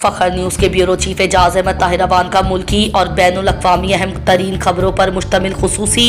फखर news के bureau chief Ejaz Ahmad Tahir Awan का मुल्की और बैनुल अक़वामी अहम तरीन खबरों पर मुश्तमिल खुसूसी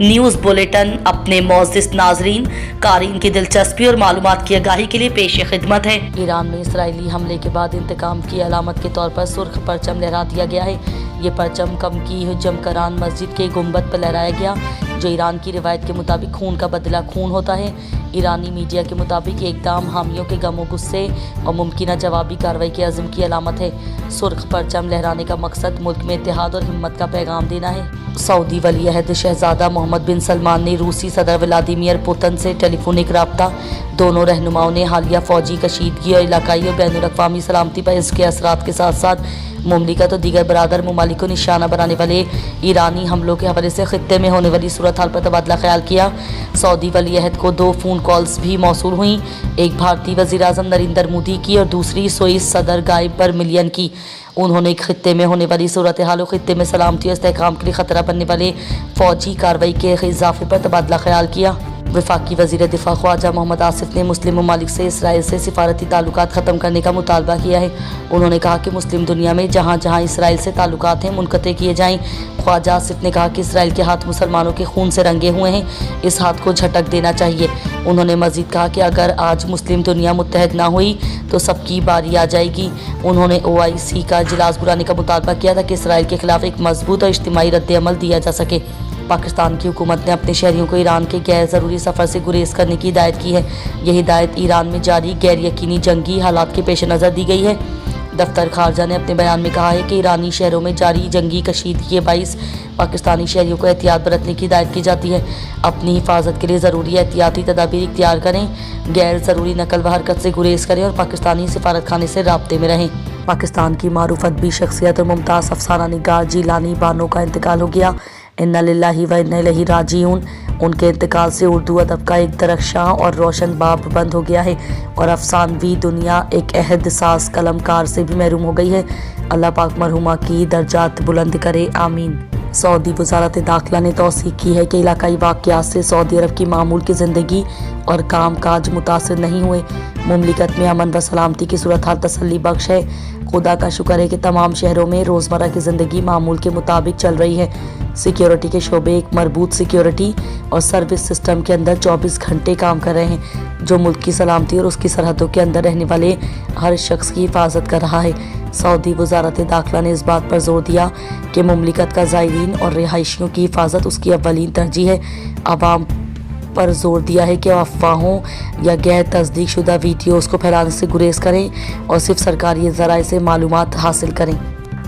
न्यूज़ बुलेटिन अपने मोअज़्ज़िज़ नाज़रीन क़ारीन की दिलचस्पी और मालूमात की आगाही के लिए पेश खिदमत है। ईरान में इसराइली हमले के बाद इंतकाम की अलामत के तौर पर सुर्ख परचम लहरा दिया गया है। ये परचम कम की जमकरान मस्जिद के गुंबद पर लहराया गया, जो ईरान की रिवायत के मुताबिक खून का बदला खून होता है। ईरानी मीडिया के मुताबिक इक़दाम हामियों के गमो गुस्से और मुमकिन जवाबी कार्रवाई के अज़्म की अलामत है। सुर्ख परचम लहराने का मकसद मुल्क में इत्तेहाद और हिम्मत का पैगाम देना है। सऊदी वली अहद शहजादा मोहम्मद बिन सलमान ने रूसी सदर व्लादिमीर पुतिन से टेलीफोनिक रब्ता। दोनों रहनुमाओं ने हालिया फ़ौजी कशीदगी और इलाकाई और बैनुल अक़वामी सलामती पर इसके असरात के साथ साथ मुमलिकत और दीगर बरादर ममालिक को निशाना बनाने वाले ईरानी हमलों के हवाले से खित्ते में होने वाली सूरत हाल पर तबादला ख्याल किया। सऊदी वली अहद को 2 फ़ोन कॉल्स भी मौसूल हुई, एक भारतीय वज़ीर-ए-आज़म नरेंद्र मोदी की और दूसरी स्विस सदर गाय परमिलियन की। उन्होंने खित्ते में होने वाली सूरत हाल और खित्ते में सलामती और इस्तेहकाम के लिए ख़तरा बनने वाले फ़ौजी कार्रवाई के इजाफे पर तबादला ख्याल किया। वफाकी वज़ीर दिफा ख्वाजा मोहम्मद आसिफ ने मुस्लिम ममालिक से इसराइल से सिफारती ताल्लुकात ख़त्म करने का मुतालबा किया है। उन्होंने कहा कि मुस्लिम दुनिया में जहाँ जहाँ इसराइल से ताल्लुकात हैं मुनक़ते किए जाएँ। ख्वाजा आसिफ ने कहा कि इसराइल के हाथ मुसलमानों के खून से रंगे हुए हैं, इस हाथ को झटक देना चाहिए। उन्होंने मज़ीद कहा कि अगर आज मुस्लिम दुनिया मुत्तहद ना हुई तो सबकी बारी आ जाएगी। उन्होंने OIC का इजलास बुलाने का मुतालबा किया था कि इसराइल के खिलाफ एक मजबूत और इज्तिमाई रद्द-ए-अमल दिया जा सके। पाकिस्तान की हुकूमत ने अपने शहरियों को ईरान के गैर ज़रूरी सफ़र से गुरेज करने की हिदायत की है। यह हिदायत ईरान में जारी गैर यकीनी जंगी हालात के पेश नज़र दी गई है। दफ्तर खारजा ने अपने बयान में कहा है कि ईरानी शहरों में जारी जंगी कशीदगी के बाइस पाकिस्तानी शहरियों को एहतियात बरतने की हिदायत की जाती है। अपनी हिफाजत के लिए ज़रूरी एहतियाती तदाबीर इख्तियार करें, गैर ज़रूरी नकल व हरकत से गुरेज करें और पाकिस्तानी सिफारत खाने से राब्ते में रहें। पाकिस्तान की मारूफ अदबी शख्सियत और मुमताज़ अफसाना निगार जिलानी बानो का इंतकाल हो गया। इन्ना लिल्लाहि व इन्ना इलैहि राजिऊन। उनके इंतकाल से उर्दू अदब का एक दरख्शां और रोशन बाब बंद हो गया है और अफसानवी दुनिया एक अहद साज कलमकार से भी महरूम हो गई है। अल्लाह पाक मरहुमा की दर्जात बुलंद करे, आमीन। सऊदी वज़ारत दाखिला ने तौसीक़ की है कि इलाकाई वाक़यात से सऊदी अरब की मामूल की ज़िंदगी और काम काज मुतासिर नहीं हुए। मुमलिकत में अमन व सलामती की सूरत हाल तसल्ली बख्श है। खुदा का शुक्र है कि तमाम शहरों में रोज़मर्रा की ज़िंदगी मामूल के मुताबिक चल रही है। सिक्योरिटी के शोबे एक मरबूत सिक्योरिटी और सर्विस सिस्टम के अंदर 24 घंटे काम कर रहे हैं, जो मुल्क की सलामती और उसकी सरहदों के अंदर रहने वाले हर शख्स की हिफाजत कर रहा है। सऊदी वज़ारत दाखिला ने इस बात पर जोर दिया कि मुमलिकत का ज़ायरीन और रिहायशियों की हिफाजत उसकी अव्वलीन तरजीह है। आवाम पर जोर दिया है कि अफवाहों या गैर तस्दीक शुदा वीडियोज़ को फैलाने से गुरेज करें और सिर्फ सरकारी ज़राए से मालूमात हासिल करें।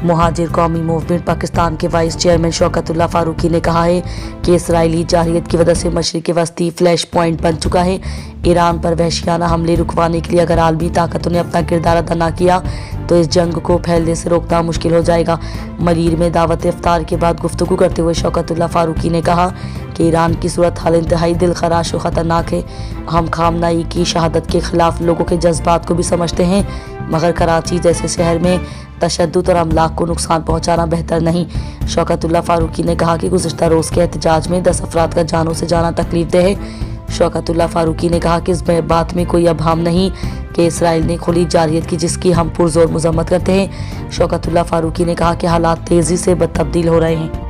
मुहाजिर कौमी मूवमेंट पाकिस्तान के वाइस चेयरमैन शौकतुल्लाह फारूकी ने कहा है कि इसराइली जारहियत की वजह से मशरिक़ वस्ती फ्लैश पॉइंट बन चुका है। ईरान पर वहशियाना हमले रुकवाने के लिए अगर आलमी ताकतों ने अपना किरदार अदा न किया तो इस जंग को फैलने से रोकना मुश्किल हो जाएगा। मरीर में दावत इफ्तार के बाद गुफ्तगू करते हुए शौकतुल्लाह फारूकी ने कहा कि ईरान की सूरत हाल इंतहाई दिलखराश और ख़तरनाक है। हम खामनाई की शहादत के ख़िलाफ़ लोगों के जज्बात को भी समझते हैं, मगर कराची जैसे शहर में तशद्दुद और अमलाक को नुकसान पहुँचाना बेहतर नहीं। शौकतुल्लाह फारूकी ने कहा कि गुज़िश्ता रोज़ के एहतजाज में 10 अफराद का जानों से जाना तकलीफ दे है। शौकतुल्लाह फारूकी ने कहा कि इस बात में कोई अभाम नहीं कि इसराइल ने खुली जारहियत की, जिसकी हम पुरजोर मज़म्मत करते हैं। शौकतुल्लाह फारूकी ने कहा कि हालात तेज़ी से बदतब्दील हो रहे हैं।